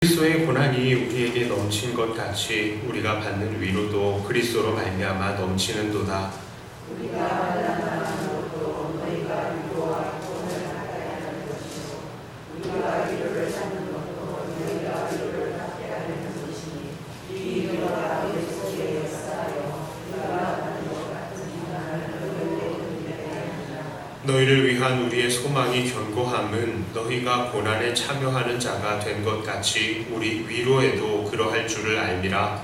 그리스도의 고난이 우리에게 넘친 것 같이 우리가 받는 위로도 그리스도로 말미암아 넘치는도다. 우리가 만난 것도 너희가 위로와 구원을 받아야 하는 것이고 우리가 위로를 받는 것도 너희가 위로를 받게 하는 것이니 이 위로가 우리 속에 역사하여 우리가 받는 것 같은 평안을 너희에게 누리게 하리라. 너희를 위한 우리의 소망이 견고함은 너희가 고난에 참여하는 자가 된 것 같이 우리 위로에도 그러할 줄을 알미라.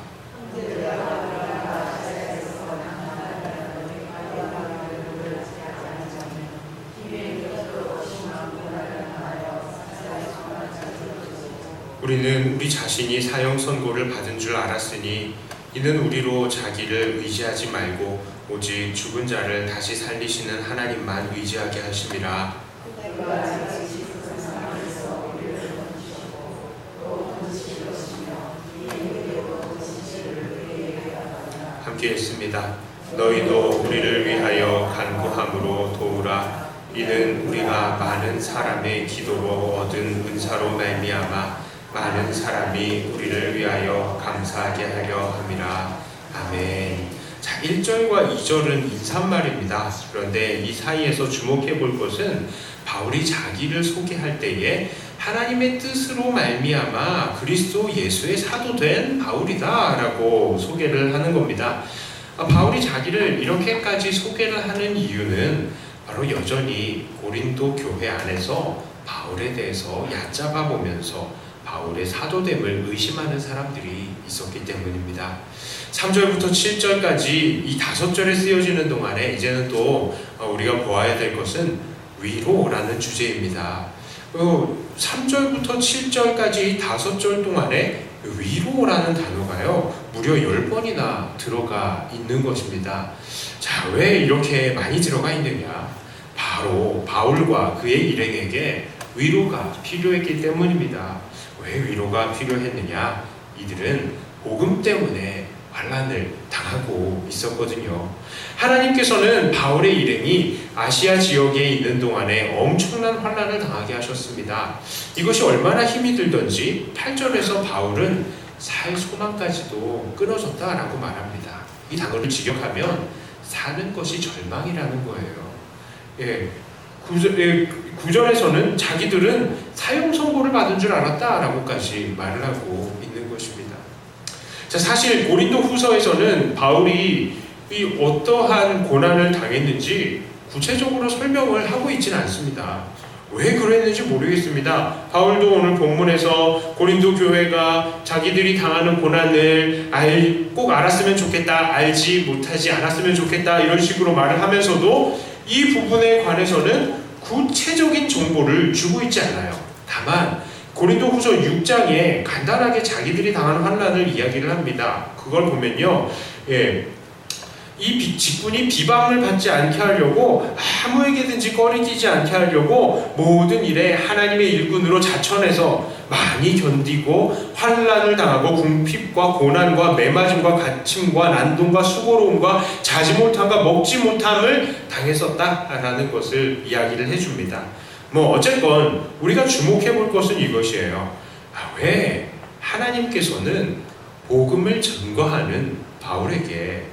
우리는 우리 자신이 사형 선고를 받은 줄 알았으니 이는 우리로 자기를 의지하지 말고 오직 죽은 자를 다시 살리시는 하나님만 의지하게 하심이라. 함께 읽습니다. 너희도 우리를 위하여 간구함으로 도우라. 이는 우리가 많은 사람의 기도로 얻은 은사로 말미암아 많은 사람이 우리를 위하여 감사하게 하려 함이라. 아멘. 자, 1절과 2절은 인사말입니다. 그런데 이 사이에서 주목해 볼 것은 바울이 자기를 소개할 때에 하나님의 뜻으로 말미암아 그리스도 예수의 사도된 바울이다 라고 소개를 하는 겁니다. 바울이 자기를 이렇게까지 소개를 하는 이유는 바로 여전히 고린도 교회 안에서 바울에 대해서 얕잡아 보면서 바울의 사도됨을 의심하는 사람들이 있었기 때문입니다. 3절부터 7절까지 이 5절에 쓰여지는 동안에 이제는 또 우리가 보아야 될 것은 위로라는 주제입니다. 3절부터 7절까지 5절 동안에 위로라는 단어가요 무려 10번이나 들어가 있는 것입니다. 자, 왜 이렇게 많이 들어가 있느냐? 바로 바울과 그의 일행에게 위로가 필요했기 때문입니다. 왜 위로가 필요했느냐? 이들은 복음 때문에 환난을 당하고 있었거든요. 하나님께서는 바울의 일행이 아시아 지역에 있는 동안에 엄청난 환난을 당하게 하셨습니다. 이것이 얼마나 힘이 들던지 8절에서 바울은 살 소망까지도 끊어졌다라고 말합니다. 이 단어를 직역하면 사는 것이 절망이라는 거예요. 9절에서는 자기들은 사형 선고를 받은 줄 알았다라고까지 말을 하고 있는 것입니다. 자, 사실 고린도 후서에서는 바울이 이 어떠한 고난을 당했는지 구체적으로 설명을 하고 있지는 않습니다. 왜 그랬는지 모르겠습니다. 바울도 오늘 본문에서 고린도 교회가 자기들이 당하는 고난을 꼭 알았으면 좋겠다, 알지 못하지 않았으면 좋겠다 이런 식으로 말을 하면서도 이 부분에 관해서는 구체적인 정보를 주고 있지 않아요. 다만 고린도 후서 6장에 간단하게 자기들이 당한 환난을 이야기를 합니다. 그걸 보면요, 이 직분이 비방을 받지 않게 하려고 아무에게든지 꺼리끼지 않게 하려고 모든 일에 하나님의 일꾼으로 자천해서 많이 견디고 환난을 당하고 궁핍과 고난과 매맞음과 갇힘과 난동과 수고로움과 자지 못함과 먹지 못함을 당했었다라는 것을 이야기를 해줍니다. 어쨌건 우리가 주목해 볼 것은 이것이에요. 왜 하나님께서는 복음을 증거하는 바울에게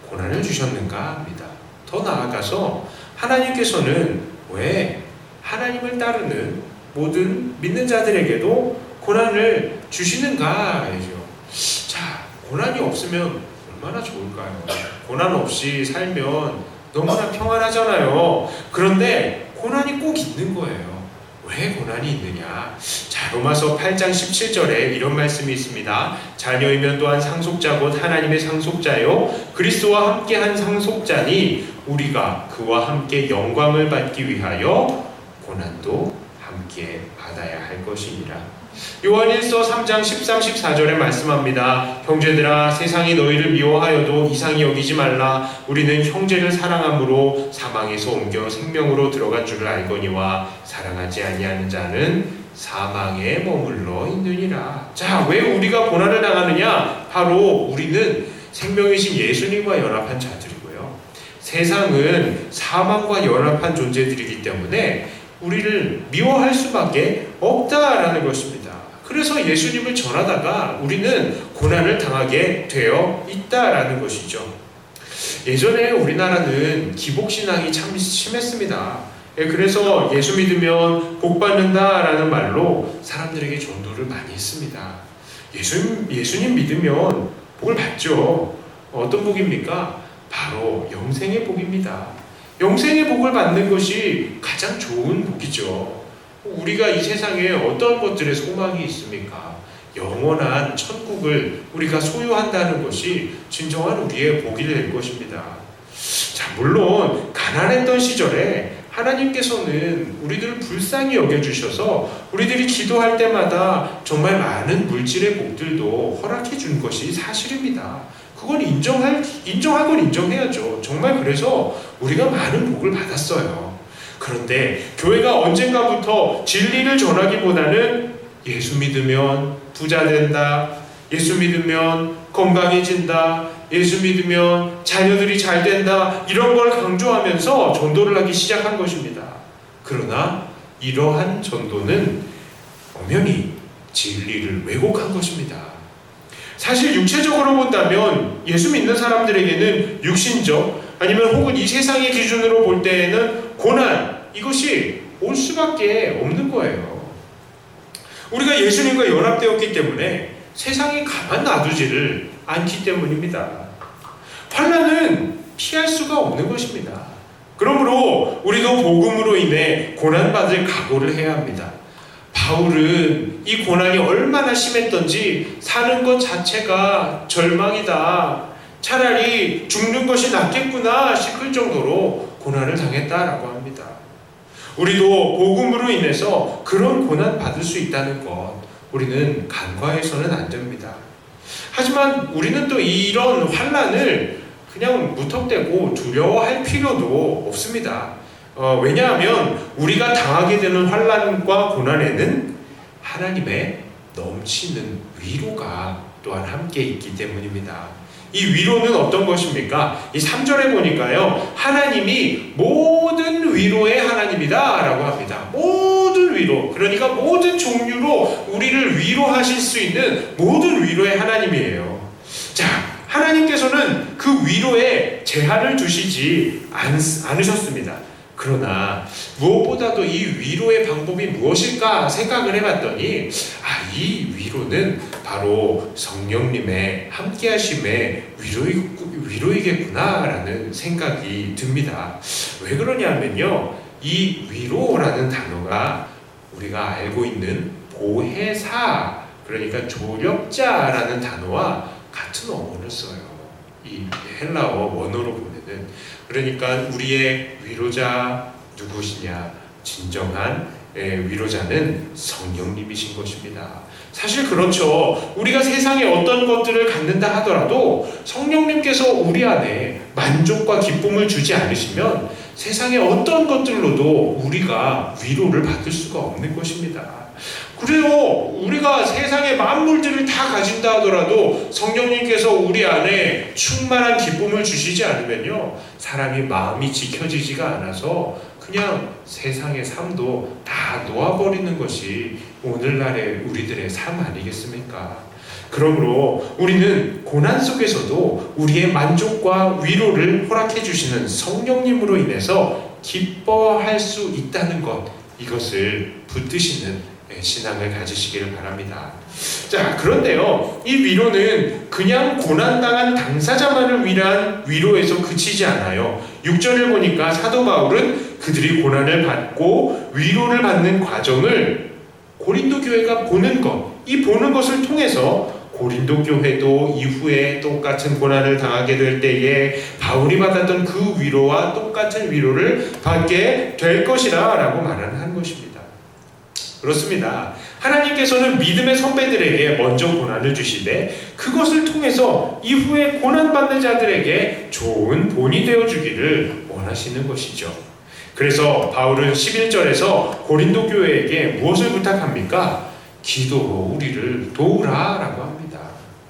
고난을 주셨는가 합니다. 더 나아가서 하나님께서는 왜 하나님을 따르는 모든 믿는 자들에게도 고난을 주시는가 하죠. 자, 고난이 없으면 얼마나 좋을까요? 고난 없이 살면 너무나 평안하잖아요. 그런데 고난이 꼭 있는 거예요. 왜 고난이 있느냐? 자, 로마서 8장 17절에 이런 말씀이 있습니다. 자녀이면 또한 상속자 곧 하나님의 상속자요 그리스도와 함께한 상속자니 우리가 그와 함께 영광을 받기 위하여 고난도 함께 받아야 할 것이니라. 요한일서 3장 13, 14절에 말씀합니다. 형제들아, 세상이 너희를 미워하여도 이상히 여기지 말라. 우리는 형제를 사랑함으로 사망에서 옮겨 생명으로 들어간 줄을 알거니와 사랑하지 아니하는 자는 사망에 머물러 있느니라. 자, 왜 우리가 고난을 당하느냐? 바로 우리는 생명이신 예수님과 연합한 자들이고요. 세상은 사망과 연합한 존재들이기 때문에 우리를 미워할 수밖에 없다라는 것입니다. 그래서 예수님을 전하다가 우리는 고난을 당하게 되어 있다라는 것이죠. 예전에 우리나라는 기복신앙이 참 심했습니다. 그래서 예수 믿으면 복 받는다라는 말로 사람들에게 전도를 많이 했습니다. 예수님 믿으면 복을 받죠. 어떤 복입니까? 바로 영생의 복입니다. 영생의 복을 받는 것이 가장 좋은 복이죠. 우리가 이 세상에 어떤 것들에 소망이 있습니까? 영원한 천국을 우리가 소유한다는 것이 진정한 우리의 복이 될 것입니다. 자, 물론 가난했던 시절에 하나님께서는 우리들을 불쌍히 여겨주셔서 우리들이 기도할 때마다 정말 많은 물질의 복들도 허락해 준 것이 사실입니다. 그건 인정할 건 인정해야죠. 정말 그래서 우리가 많은 복을 받았어요. 그런데 교회가 언젠가부터 진리를 전하기보다는 예수 믿으면 부자 된다, 예수 믿으면 건강해진다, 예수 믿으면 자녀들이 잘 된다, 이런 걸 강조하면서 전도를 하기 시작한 것입니다. 그러나 이러한 전도는 엄연히 진리를 왜곡한 것입니다. 사실 육체적으로 본다면 예수 믿는 사람들에게는 육신적 아니면 혹은 이 세상의 기준으로 볼 때에는 고난, 이것이 올 수밖에 없는 거예요. 우리가 예수님과 연합되었기 때문에 세상이 가만 놔두지를 않기 때문입니다. 환난은 피할 수가 없는 것입니다. 그러므로 우리도 복음으로 인해 고난받을 각오를 해야 합니다. 바울은 이 고난이 얼마나 심했던지 사는 것 자체가 절망이다, 차라리 죽는 것이 낫겠구나 싶을 정도로 고난을 당했다라고 합니다. 우리도 복음으로 인해서 그런 고난 받을 수 있다는 것, 우리는 간과해서는 안 됩니다. 하지만 우리는 또 이런 환난을 그냥 무턱대고 두려워할 필요도 없습니다. 왜냐하면 우리가 당하게 되는 환난과 고난에는 하나님의 넘치는 위로가 또한 함께 있기 때문입니다. 이 위로는 어떤 것입니까? 이 3절에 보니까요, 하나님이 모든 위로의 하나님이다 라고 합니다. 모든 위로, 그러니까 모든 종류로 우리를 위로하실 수 있는 모든 위로의 하나님이에요. 자, 하나님께서는 그 위로에 제한을 두시지 않으셨습니다. 그러나 무엇보다도 이 위로의 방법이 무엇일까 생각을 해봤더니, 이 위로는 바로 성령님의 함께하심의 위로이겠구나라는 생각이 듭니다. 왜 그러냐면요, 이 위로라는 단어가 우리가 알고 있는 보혜사, 그러니까 조력자라는 단어와 같은 어원을 써요. 이 헬라어 원어로 보면은. 그러니까 우리의 위로자 누구시냐? 진정한 위로자는 성령님이신 것입니다. 사실 그렇죠. 우리가 세상에 어떤 것들을 갖는다 하더라도 성령님께서 우리 안에 만족과 기쁨을 주지 않으시면 세상의 어떤 것들로도 우리가 위로를 받을 수가 없는 것입니다. 그래요. 우리가 세상의 만물들을 다 가진다 하더라도 성령님께서 우리 안에 충만한 기쁨을 주시지 않으면요, 사람이 마음이 지켜지지가 않아서 그냥 세상의 삶도 다 놓아버리는 것이 오늘날의 우리들의 삶 아니겠습니까? 그러므로 우리는 고난 속에서도 우리의 만족과 위로를 허락해 주시는 성령님으로 인해서 기뻐할 수 있다는 것, 이것을 붙드시는 신앙을 가지시기를 바랍니다. 자, 그런데요, 이 위로는 그냥 고난당한 당사자만을 위한 위로에서 그치지 않아요. 6절을 보니까 사도 바울은 그들이 고난을 받고 위로를 받는 과정을 고린도 교회가 보는 것, 이 보는 것을 통해서 고린도 교회도 이후에 똑같은 고난을 당하게 될 때에 바울이 받았던 그 위로와 똑같은 위로를 받게 될 것이라 라고 말하는 것입니다. 그렇습니다. 하나님께서는 믿음의 선배들에게 먼저 고난을 주시되 그것을 통해서 이후에 고난받는 자들에게 좋은 본이 되어주기를 원하시는 것이죠. 그래서 바울은 11절에서 고린도 교회에게 무엇을 부탁합니까? 기도로 우리를 도우라 라고 합니다.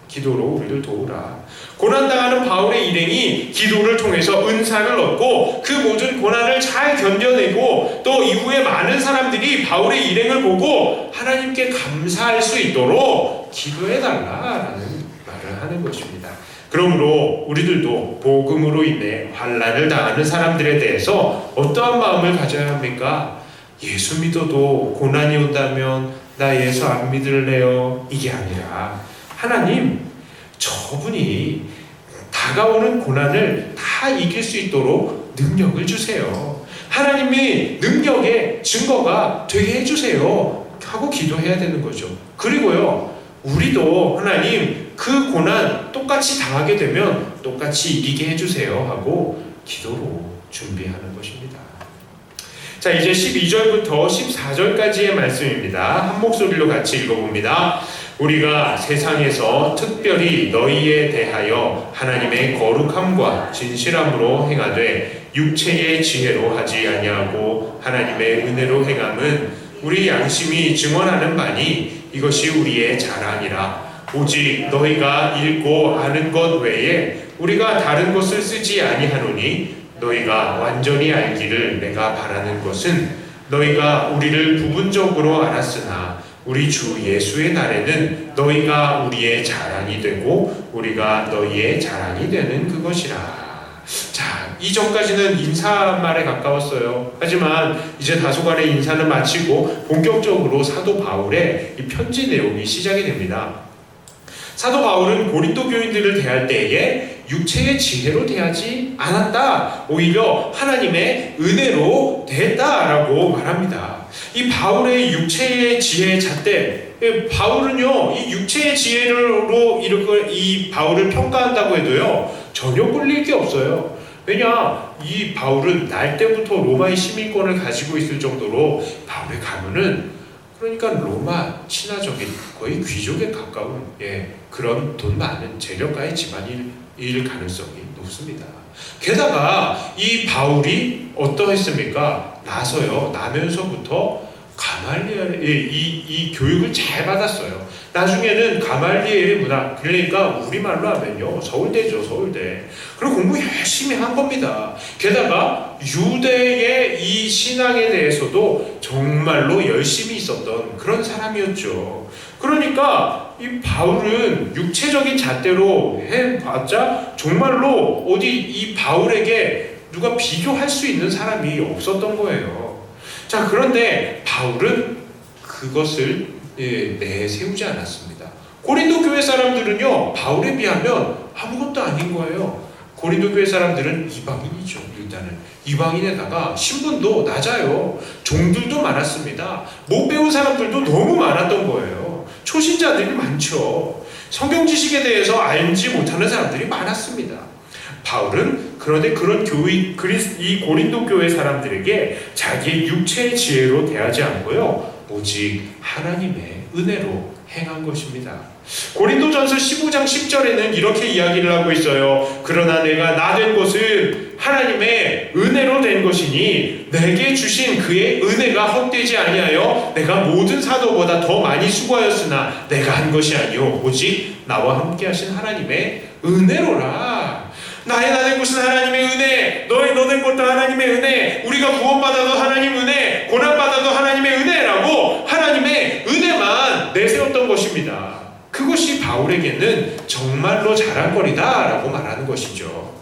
기도로 우리를 도우라. 고난당하는 바울의 일행이 기도를 통해서 은사를 얻고 그 모든 고난을 잘 견뎌내고 또 이후에 많은 사람들이 바울의 일행을 보고 하나님께 감사할 수 있도록 기도해달라라는 말을 하는 것입니다. 그러므로 우리들도 복음으로 인해 환난을 당하는 사람들에 대해서 어떠한 마음을 가져야 합니까? 예수 믿어도 고난이 온다면 나 예수 안 믿을래요, 이게 아니라 하나님, 저분이 다가오는 고난을 다 이길 수 있도록 능력을 주세요. 하나님이 능력의 증거가 되게 해주세요 하고 기도해야 되는 거죠. 그리고요, 우리도 하나님 그 고난 똑같이 당하게 되면 똑같이 이기게 해주세요 하고 기도로 준비하는 것입니다. 자, 이제 12절부터 14절까지의 말씀입니다. 한 목소리로 같이 읽어봅니다. 우리가 세상에서 특별히 너희에 대하여 하나님의 거룩함과 진실함으로 행하되 육체의 지혜로 하지 아니하고 하나님의 은혜로 행함은 우리 양심이 증언하는 바니 이것이 우리의 자랑이라. 오직 너희가 읽고 아는 것 외에 우리가 다른 것을 쓰지 아니하노니 너희가 완전히 알기를 내가 바라는 것은 너희가 우리를 부분적으로 알았으나 우리 주 예수의 날에는 너희가 우리의 자랑이 되고 우리가 너희의 자랑이 되는 그것이라. 자, 이전까지는 인사말에 가까웠어요. 하지만 이제 다소간의 인사는 마치고 본격적으로 사도 바울의 이 편지 내용이 시작이 됩니다. 사도 바울은 고린도 교인들을 대할 때에 육체의 지혜로 대하지 않았다. 오히려 하나님의 은혜로 대했다라고 말합니다. 이 바울의 육체의 지혜의 잣대, 바울은요, 이 육체의 지혜로 이 바울을 평가한다고 해도요, 전혀 꿀릴 게 없어요. 왜냐, 이 바울은 날 때부터 로마의 시민권을 가지고 있을 정도로 바울의 가문은 그러니까 로마 친화적인 거의 귀족에 가까운 그런 돈 많은 재력가의 집안일 가능성이 높습니다. 게다가 이 바울이 어떠했습니까? 나면서부터 가말리엘의 이 교육을 잘 받았어요. 나중에는 가말리엘의 문화, 그러니까 우리말로 하면요, 서울대죠, 서울대. 그리고 공부 열심히 한 겁니다. 게다가 유대의 이 신앙에 대해서도 정말로 열심히 있었던 그런 사람이었죠. 그러니까 이 바울은 육체적인 잣대로 해봤자 정말로 어디 이 바울에게 누가 비교할 수 있는 사람이 없었던 거예요. 자, 그런데 바울은 그것을 내세우지 않았습니다. 고린도 교회 사람들은요, 바울에 비하면 아무것도 아닌 거예요. 고린도 교회 사람들은 이방인이죠. 일단은 이방인에다가 신분도 낮아요. 종들도 많았습니다. 못 배운 사람들도 너무 많았던 거예요. 초신자들이 많죠. 성경 지식에 대해서 알지 못하는 사람들이 많았습니다. 바울은 그런데 그런 이 고린도 교회 사람들에게 자기의 육체의 지혜로 대하지 않고요, 오직 하나님의 은혜로 행한 것입니다. 고린도전서 15장 10절에는 이렇게 이야기를 하고 있어요. 그러나 내가 나 된 것은 하나님의 은혜로 된 것이니 내게 주신 그의 은혜가 헛되지 아니하여 내가 모든 사도보다 더 많이 수고하였으나 내가 한 것이 아니요 오직 나와 함께 하신 하나님의 은혜로라. 나의 나 된 것은 하나님의 은혜, 너의 너 된 것도 하나님의 은혜, 우리가 구원받아도 하나님 은혜, 고난받아도 하나님의 은혜라고 하나님의 은혜만 내세웠던 것입니다. 그것이 바울에게는 정말로 자랑거리다 라고 말하는 것이죠.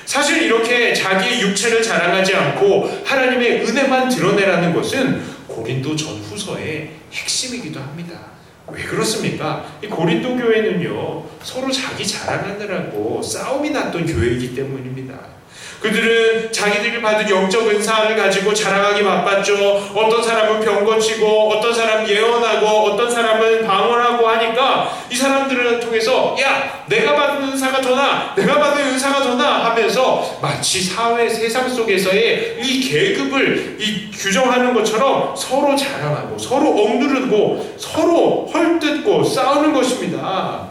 사실 이렇게 자기의 육체를 자랑하지 않고 하나님의 은혜만 드러내라는 것은 고린도 전후서의 핵심이기도 합니다. 왜 그렇습니까? 이 고린도 교회는요, 서로 자기 자랑하느라고 싸움이 났던 교회이기 때문입니다. 그들은 자기들이 받은 영적 은사를 가지고 자랑하기 바빴죠. 어떤 사람은 병 고치고, 어떤 사람은 예언하고, 어떤 사람은 방언하고 하니까 이 사람들을 통해서 야, 내가 받은 은사가 더나, 내가 받은 은사가 더나 하면서 마치 사회 세상 속에서의 이 계급을 규정하는 것처럼 서로 자랑하고, 서로 억누르고, 서로 헐뜯고 싸우는 것입니다.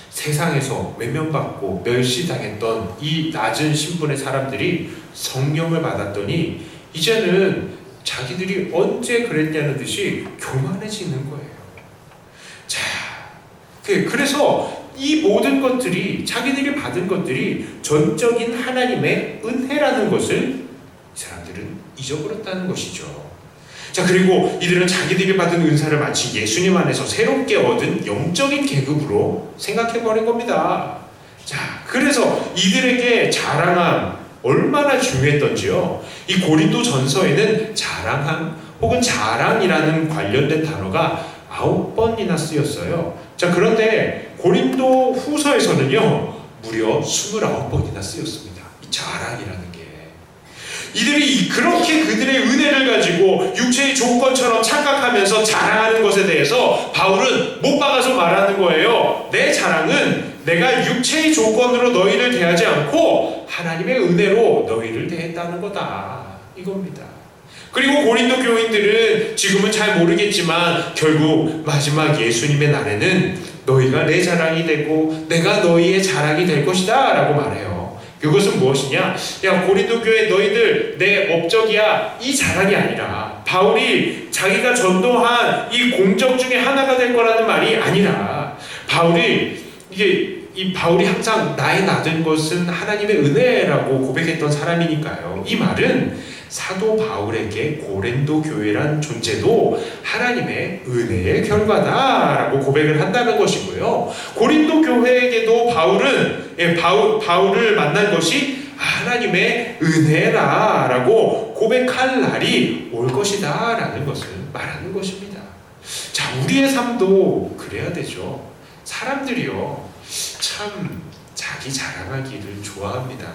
세상에서 외면받고 멸시당했던 이 낮은 신분의 사람들이 성령을 받았더니 이제는 자기들이 언제 그랬다는 듯이 교만해지는 거예요. 자, 그래서 이 모든 것들이, 자기들이 받은 것들이 전적인 하나님의 은혜라는 것을 이 사람들은 잊어버렸다는 것이죠. 자, 그리고 이들은 자기들이 받은 은사를 마치 예수님 안에서 새롭게 얻은 영적인 계급으로 생각해버린 겁니다. 자, 그래서 이들에게 자랑함 얼마나 중요했던지요. 이 고린도 전서에는 자랑함 혹은 자랑이라는 관련된 단어가 9번이나 쓰였어요. 자, 그런데 고린도 후서에서는요, 무려 29번이나 쓰였습니다. 이 자랑이라는 게. 이들이 그렇게 그들의 은혜를 가지고 육체의 조건처럼 착각하면서 자랑하는 것에 대해서 바울은 못 박아서 말하는 거예요. 내 자랑은 내가 육체의 조건으로 너희를 대하지 않고 하나님의 은혜로 너희를 대했다는 거다. 이겁니다. 그리고 고린도 교인들은 지금은 잘 모르겠지만 결국 마지막 예수님의 날에는 너희가 내 자랑이 되고 내가 너희의 자랑이 될 것이다 라고 말해요. 그것은 무엇이냐? 야, 고린도 교회 너희들 내 업적이야, 이 자랑이 아니라 바울이 자기가 전도한 이 공적 중에 하나가 될 거라는 말이 아니라 바울이 항상 나의 나된 것은 하나님의 은혜라고 고백했던 사람이니까요. 이 말은 사도 바울에게 고린도 교회란 존재도 하나님의 은혜의 결과다라고 고백을 한다는 것이고요. 고린도 교회에게도 바울을 만난 것이 하나님의 은혜라라고 고백할 날이 올 것이다라는 것을 말하는 것입니다. 자, 우리의 삶도 그래야 되죠. 사람들이요, 참 자기 자랑하기를 좋아합니다.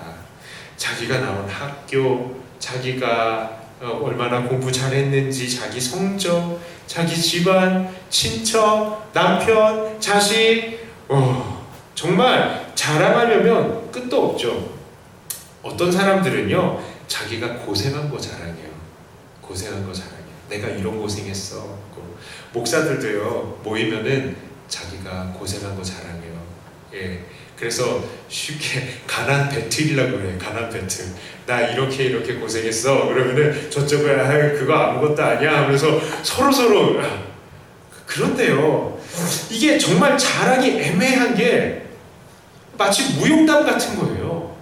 자기가 나온 학교, 자기가 얼마나 공부 잘했는지, 자기 성적, 자기 집안, 친척, 남편, 자식, 정말 자랑하려면 끝도 없죠. 어떤 사람들은요, 자기가 고생한 거 자랑해요. 고생한 거 자랑해요. 내가 이런 고생했어. 목사들도요, 모이면은 자기가 고생한 거 자랑해요. 예. 그래서 쉽게 가난 배틀이라고 그래요. 가난 배틀. 나 이렇게 고생했어. 그러면은 저쪽은 그거 아무것도 아니야. 그래서 서로 그런데요, 이게 정말 자랑이 애매한 게 마치 무용담 같은 거예요.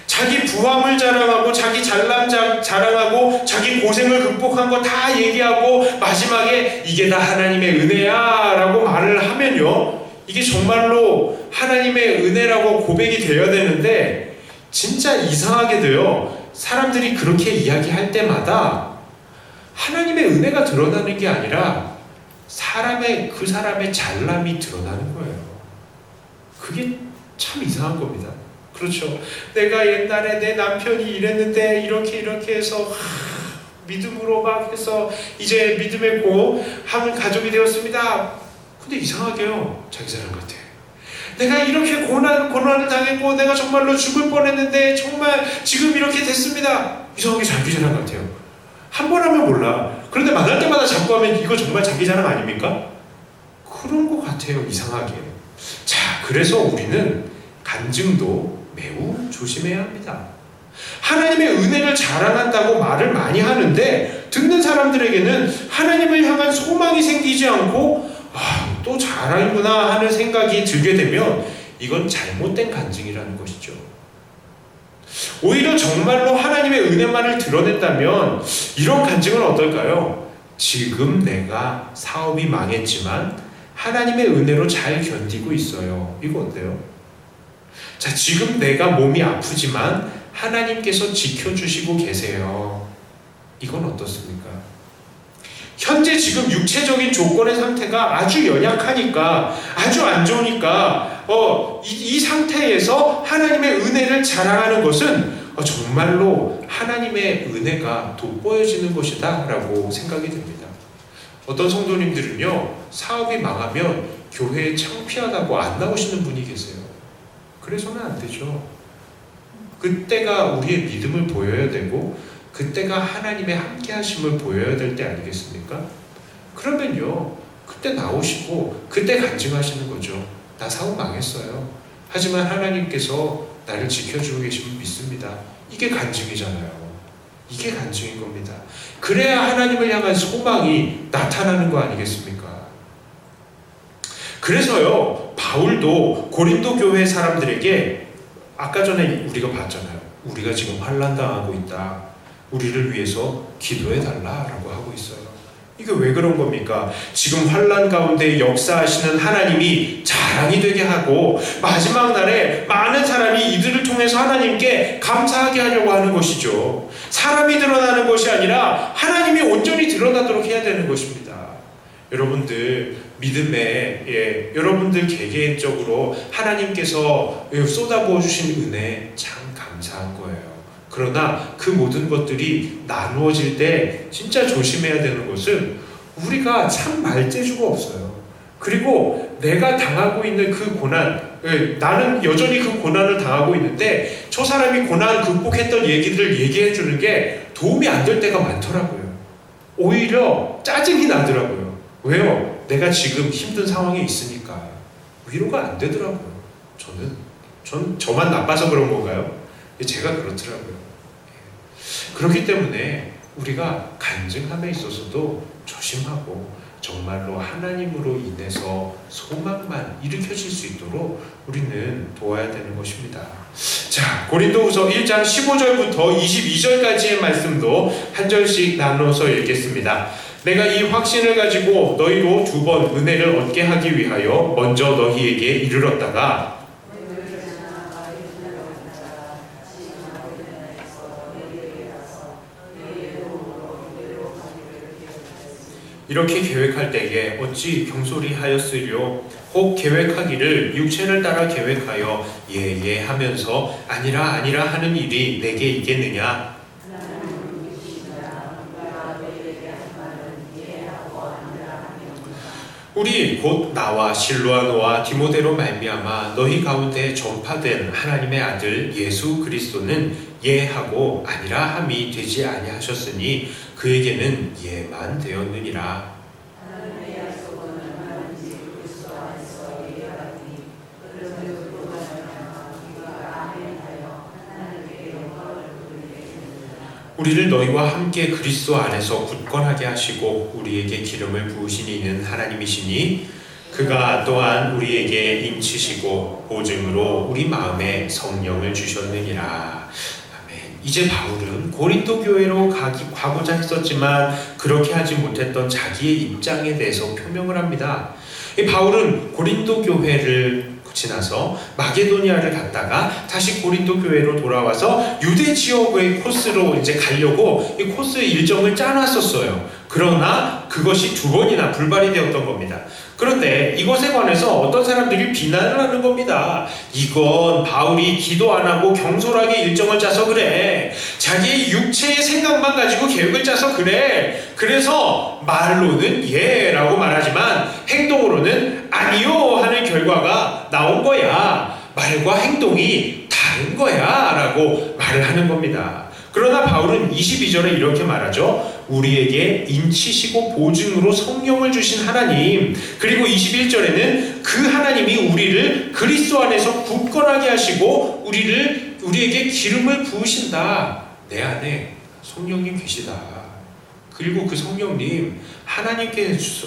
자기 부함을 자랑하고 자기 잘남 자랑하고 자기 고생을 극복한 거 다 얘기하고 마지막에 이게 다 하나님의 은혜야 라고 말을 하면요, 이게 정말로 하나님의 은혜라고 고백이 되어야 되는데 진짜 이상하게도요, 사람들이 그렇게 이야기할 때마다 하나님의 은혜가 드러나는 게 아니라 그 사람의 잘남이 드러나는 거예요. 그게 참 이상한 겁니다. 그렇죠. 내가 옛날에 내 남편이 이랬는데 이렇게 해서 믿음으로 막 해서 이제 믿음의 한 가족이 되었습니다. 근데 이상하게요, 자기 자랑 같아. 내가 이렇게 고난을 당했고 내가 정말로 죽을 뻔했는데 정말 지금 이렇게 됐습니다. 이상하게 자기 자랑 같아요. 한 번 하면 몰라. 그런데 만날 때마다 자꾸 하면 이거 정말 자기 자랑 아닙니까? 그런 것 같아요, 이상하게. 자, 그래서 우리는 간증도 매우 조심해야 합니다. 하나님의 은혜를 자랑한다고 말을 많이 하는데 듣는 사람들에게는 하나님을 향한 소망이 생기지 않고 또 자랑이구나 하는 생각이 들게 되면 이건 잘못된 간증이라는 것이죠. 오히려 정말로 하나님의 은혜만을 드러낸다면 이런 간증은 어떨까요? 지금 내가 사업이 망했지만 하나님의 은혜로 잘 견디고 있어요. 이거 어때요? 자, 지금 내가 몸이 아프지만 하나님께서 지켜주시고 계세요. 이건 어떻습니까? 현재 지금 육체적인 조건의 상태가 아주 연약하니까, 아주 안 좋으니까 이 상태에서 하나님의 은혜를 자랑하는 것은 정말로 하나님의 은혜가 돋보여지는 것이다 라고 생각이 듭니다. 어떤 성도님들은요, 사업이 망하면 교회에 창피하다고 안 나오시는 분이 계세요. 그래서는 안 되죠. 그때가 우리의 믿음을 보여야 되고 그때가 하나님의 함께하심을 보여야 될 때 아니겠습니까? 그러면요, 그때 나오시고 그때 간증하시는 거죠. 나 사업 망했어요. 하지만 하나님께서 나를 지켜주고 계시면 믿습니다. 이게 간증이잖아요. 이게 간증인 겁니다. 그래야 하나님을 향한 소망이 나타나는 거 아니겠습니까? 그래서요, 바울도 고린도 교회 사람들에게 아까 전에 우리가 봤잖아요. 우리가 지금 환난당하고 있다. 우리를 위해서 기도해달라라고 하고 있어요. 이게 왜 그런 겁니까? 지금 환난 가운데 역사하시는 하나님이 자랑이 되게 하고 마지막 날에 많은 사람이 이들을 통해서 하나님께 감사하게 하려고 하는 것이죠. 사람이 드러나는 것이 아니라 하나님이 온전히 드러나도록 해야 되는 것입니다. 여러분들 믿음에 여러분들 개개인적으로 하나님께서 쏟아부어 주신 은혜 참 감사한 거예요. 그러나 그 모든 것들이 나누어질 때 진짜 조심해야 되는 것은 우리가 참 말재주가 없어요. 그리고 내가 당하고 있는 그 고난, 나는 여전히 그 고난을 당하고 있는데 저 사람이 고난 극복했던 얘기들을 얘기해 주는 게 도움이 안 될 때가 많더라고요. 오히려 짜증이 나더라고요. 왜요? 내가 지금 힘든 상황에 있으니까 위로가 안 되더라고요. 저만 나빠서 그런 건가요? 제가 그렇더라고요. 그렇기 때문에 우리가 간증함에 있어서도 조심하고 정말로 하나님으로 인해서 소망만 일으켜질 수 있도록 우리는 도와야 되는 것입니다. 자, 고린도후서 1장 15절부터 22절까지의 말씀도 한 절씩 나눠서 읽겠습니다. 내가 이 확신을 가지고 너희로 2번 은혜를 얻게 하기 위하여 먼저 너희에게 이르렀다가 이렇게 계획할 때에 어찌 경솔히 하였으리요? 혹 계획하기를 육체를 따라 계획하여 예예 하면서 아니라 하는 일이 내게 있겠느냐? 우리 곧 나와 실로아노와 디모데로 말미암아 너희 가운데 전파된 하나님의 아들 예수 그리스도는 예하고 아니라 함이 되지 아니하셨으니 그에게는 예만 되었느니라. 우리를 너희와 함께 그리스도 안에서 굳건하게 하시고 우리에게 기름을 부으신 이는 하나님이시니 그가 또한 우리에게 인치시고 보증으로 우리 마음에 성령을 주셨느니라. 아멘. 이제 바울은 고린도 교회로 가고자 했었지만 그렇게 하지 못했던 자기의 입장에 대해서 표명을 합니다. 바울은 고린도 교회를 지나서 마게도니아를 갔다가 다시 고린도 교회로 돌아와서 유대 지역의 코스로 이제 가려고 이 코스 일정을 짜놨었어요. 그러나 그것이 2번이나 불발이 되었던 겁니다. 그런데 이것에 관해서 어떤 사람들이 비난을 하는 겁니다. 이건 바울이 기도 안 하고 경솔하게 일정을 짜서 그래. 자기의 육체의 생각만 가지고 계획을 짜서 그래. 그래서 말로는 예라고 말하지만 행동으로는 아니요 하는 결과가 나온 거야. 말과 행동이 다른 거야 라고 말을 하는 겁니다. 그러나 바울은 22절에 이렇게 말하죠. 우리에게 인치시고 보증으로 성령을 주신 하나님, 그리고 21절에는 그 하나님이 우리를 그리스도 안에서 굳건하게 하시고 우리에게 기름을 부으신다. 내 안에 성령님 계시다. 그리고 그 성령님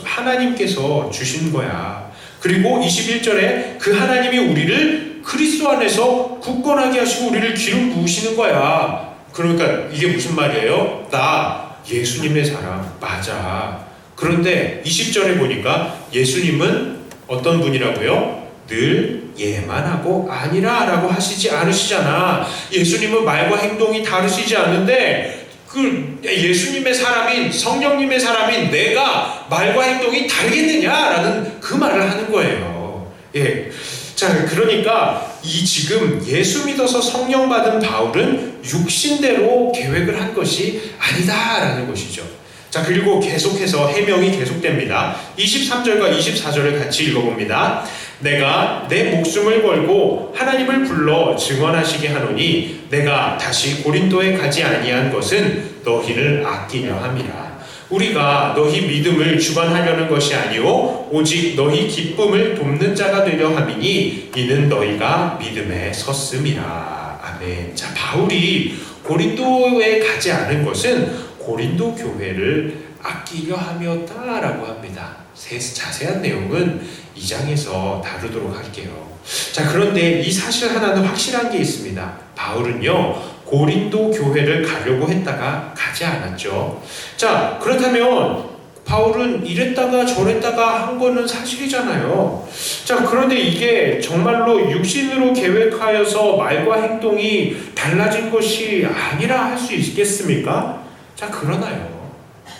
하나님께서 주신 거야. 그리고 21절에 그 하나님이 우리를 그리스도 안에서 굳건하게 하시고 우리를 기름 부으시는 거야. 그러니까 이게 무슨 말이에요? 나 예수님의 사람 맞아. 그런데 20절에 보니까 예수님은 어떤 분이라고요? 늘 예만 하고 아니라 라고 하시지 않으시잖아. 예수님은 말과 행동이 다르시지 않는데 그 예수님의 사람인 성령님의 사람인 내가 말과 행동이 다르겠느냐라는 그 말을 하는 거예요. 예. 자, 그러니까 이 지금 예수 믿어서 성령 받은 바울은 육신대로 계획을 한 것이 아니다라는 것이죠. 자, 그리고 계속해서 해명이 계속됩니다. 23절과 24절을 같이 읽어봅니다. 내가 내 목숨을 걸고 하나님을 불러 증언하시게 하노니 내가 다시 고린도에 가지 아니한 것은 너희를 아끼려 함이라. 우리가 너희 믿음을 주관하려는 것이 아니오 오직 너희 기쁨을 돕는 자가 되려 함이니 이는 너희가 믿음에 섰음이라. 아멘. 자, 바울이 고린도에 가지 않은 것은 고린도 교회를 아끼려 함이었다라고 합니다. 자세한 내용은 2장에서 다루도록 할게요. 자, 그런데 이 사실 하나는 확실한 게 있습니다. 바울은요, 고린도 교회를 가려고 했다가 가지 않았죠. 자, 그렇다면 바울은 이랬다가 저랬다가 한 거는 사실이잖아요. 자, 그런데 이게 정말로 육신으로 계획하여서 말과 행동이 달라진 것이 아니라 할 수 있겠습니까? 자, 그러나요,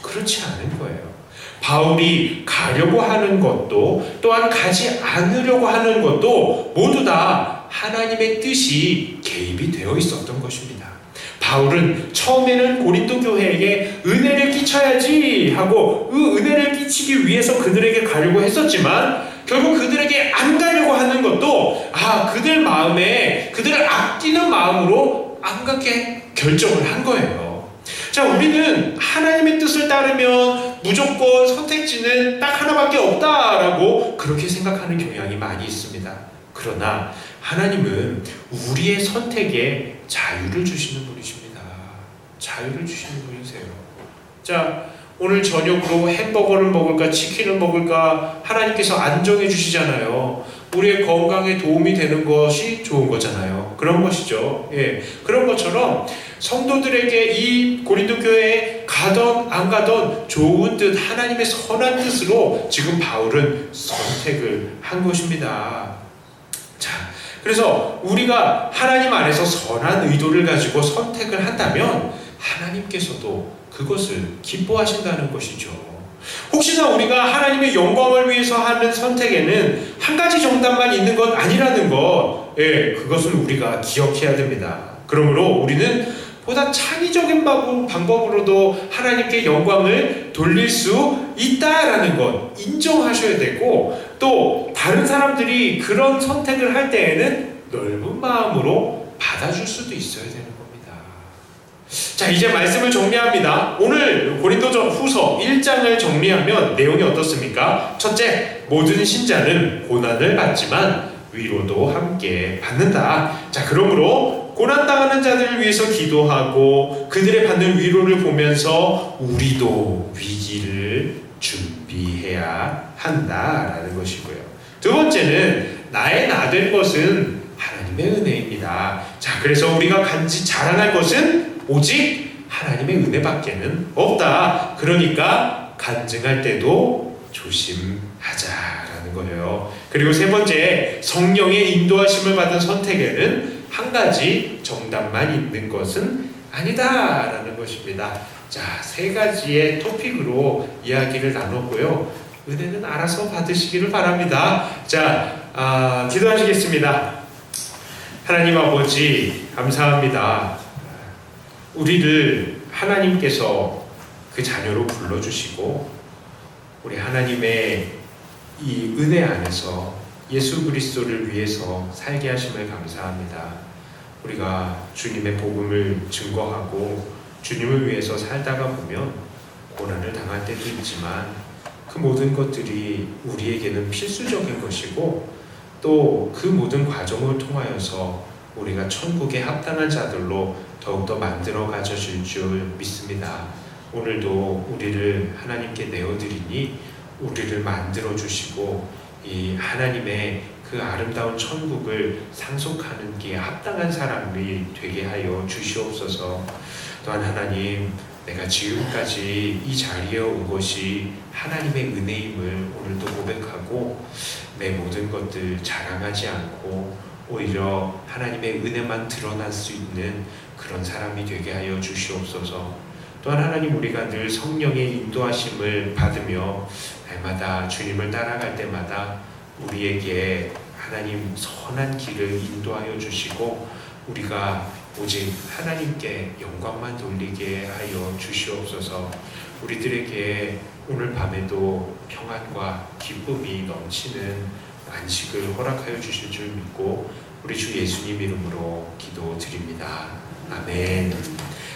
그렇지 않은 거예요. 바울이 가려고 하는 것도 또한 가지 않으려고 하는 것도 모두 다 하나님의 뜻이 개입이 되어 있었던 것입니다. 바울은 처음에는 고린도 교회에게 은혜를 끼쳐야지 하고 그 은혜를 끼치기 위해서 그들에게 가려고 했었지만 결국 그들에게 안 가려고 하는 것도 그들 마음에 그들을 아끼는 마음으로 안 가게 결정을 한 거예요. 자, 우리는 하나님의 뜻을 따르면 무조건 선택지는 딱 하나밖에 없다라고 그렇게 생각하는 경향이 많이 있습니다. 그러나 하나님은 우리의 선택에 자유를 주시는 분이십니다. 자유를 주시는 분이세요. 자, 오늘 저녁으로 햄버거를 먹을까 치킨을 먹을까 하나님께서 안 정해 주시잖아요. 우리의 건강에 도움이 되는 것이 좋은 거잖아요. 그런 것이죠. 예, 그런 것처럼 성도들에게 이 고린도 교회에 가던 안 가던 좋은 뜻, 하나님의 선한 뜻으로 지금 바울은 선택을 한 것입니다. 자, 그래서 우리가 하나님 안에서 선한 의도를 가지고 선택을 한다면 하나님께서도 그것을 기뻐하신다는 것이죠. 혹시나 우리가 하나님의 영광을 위해서 하는 선택에는 한 가지 정답만 있는 것 아니라는 것, 그것은 우리가 기억해야 됩니다. 그러므로 우리는 보다 창의적인 방법으로도 하나님께 영광을 돌릴 수 있다라는 것 인정하셔야 되고, 또 다른 사람들이 그런 선택을 할 때에는 넓은 마음으로 받아줄 수도 있어야 되는 겁니다. 자, 이제 말씀을 정리합니다. 오늘 고린도후서 1장을 정리하면 내용이 어떻습니까? 첫째, 모든 신자는 고난을 받지만 위로도 함께 받는다. 자, 그러므로 고난당하는 자들을 위해서 기도하고 그들의 받는 위로를 보면서 우리도 위기를 준비해야 한다라는 것이고요. 두 번째는 나의 나 된 것은 하나님의 은혜입니다. 자, 그래서 우리가 간지 자랑할 것은 오직 하나님의 은혜밖에는 없다. 그러니까 간증할 때도 조심하자라는 거예요. 그리고 세 번째, 성령의 인도하심을 받은 선택에는 한 가지 정답만 있는 것은 아니다라는 것입니다. 자, 세 가지의 토픽으로 이야기를 나눴고요. 은혜는 알아서 받으시기를 바랍니다. 자, 기도하시겠습니다. 하나님 아버지, 감사합니다. 우리를 하나님께서 그 자녀로 불러주시고 우리 하나님의 이 은혜 안에서 예수 그리스도를 위해서 살게 하심을 감사합니다. 우리가 주님의 복음을 증거하고 주님을 위해서 살다가 보면 고난을 당할 때도 있지만 그 모든 것들이 우리에게는 필수적인 것이고 또 그 모든 과정을 통하여서 우리가 천국에 합당한 자들로 더욱더 만들어 가져질 줄 믿습니다. 오늘도 우리를 하나님께 내어드리니 우리를 만들어 주시고 이 하나님의 그 아름다운 천국을 상속하는 게 합당한 사람이 되게 하여 주시옵소서. 또한 하나님, 내가 지금까지 이 자리에 온 것이 하나님의 은혜임을 오늘도 고백하고 내 모든 것들 자랑하지 않고 오히려 하나님의 은혜만 드러날 수 있는 그런 사람이 되게 하여 주시옵소서. 또한 하나님, 우리가 늘 성령의 인도하심을 받으며 날마다 주님을 따라갈 때마다 우리에게 하나님 선한 길을 인도하여 주시고 우리가 오직 하나님께 영광만 돌리게 하여 주시옵소서. 우리들에게 오늘 밤에도 평안과 기쁨이 넘치는 안식을 허락하여 주실 줄 믿고 우리 주 예수님 이름으로 기도드립니다. 아멘.